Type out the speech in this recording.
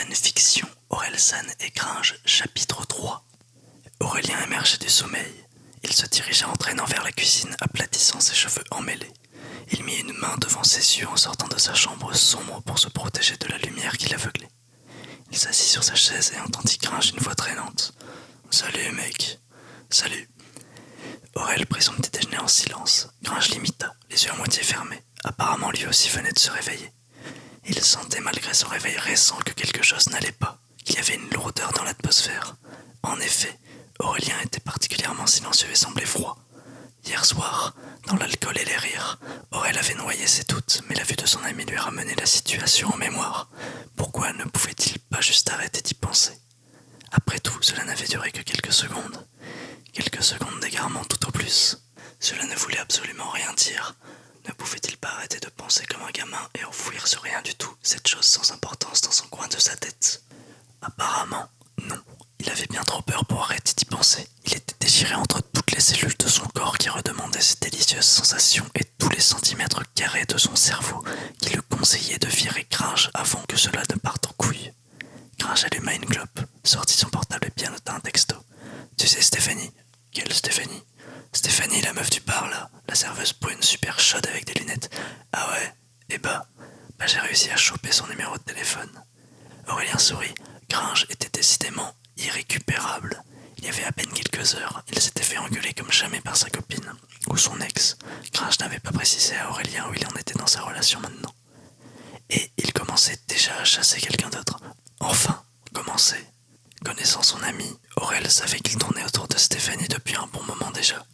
Fanfiction Orelsan et Gringe, chapitre 3. Aurélien émergeait du sommeil. Il se dirigeait entraînant vers la cuisine, aplatissant ses cheveux emmêlés. Il mit une main devant ses yeux en sortant de sa chambre sombre pour se protéger de la lumière qui l'aveuglait. Il s'assit sur sa chaise et entendit Gringe d'une voix traînante. « Salut mec. Salut. » Aurel prit son petit déjeuner en silence. Gringe l'imita, les yeux à moitié fermés. Apparemment lui aussi venait de se réveiller. Il sentait malgré son réveil récent que quelque chose n'allait pas, qu'il y avait une lourdeur dans l'atmosphère. En effet, Aurélien était particulièrement silencieux et semblait froid. Hier soir, dans l'alcool et les rires, Aurel avait noyé ses doutes, mais la vue de son ami lui ramenait la situation en mémoire. Pourquoi ne pouvait-il pas juste arrêter d'y penser? Après tout, cela n'avait duré que quelques secondes. Quelques secondes d'égarement tout au plus. Cela ne voulait absolument rien dire. Ne pouvait-il pas arrêter de penser comme un gamin et enfouir sur rien du tout cette chose sans importance dans son coin de sa tête? Apparemment, non. Il avait bien trop peur pour arrêter d'y penser. Il était déchiré entre toutes les cellules de son corps qui redemandaient ces délicieuses sensations et tous les centimètres carrés de son cerveau qui le conseillaient de virer Gringe avant que cela ne parte en couille. Gringe alluma une clope, sortit son portable et bien nota un texto. « Tu sais Stéphanie ?» »« Quelle Stéphanie ?»« Stéphanie, la meuf du bar là, la serveuse brune super chaude avec des lunettes. »« Ah ouais? Et bah j'ai réussi à choper son numéro de téléphone. » Aurélien sourit. Gringe était décidément irrécupérable. Il y avait à peine quelques heures, il s'était fait engueuler comme jamais par sa copine, ou son ex. Gringe n'avait pas précisé à Aurélien où il en était dans sa relation maintenant. Et il commençait déjà à chasser quelqu'un d'autre. Enfin, commencer. Connaissant son ami, Aurel savait qu'il tournait autour de Stéphanie depuis un bon moment déjà.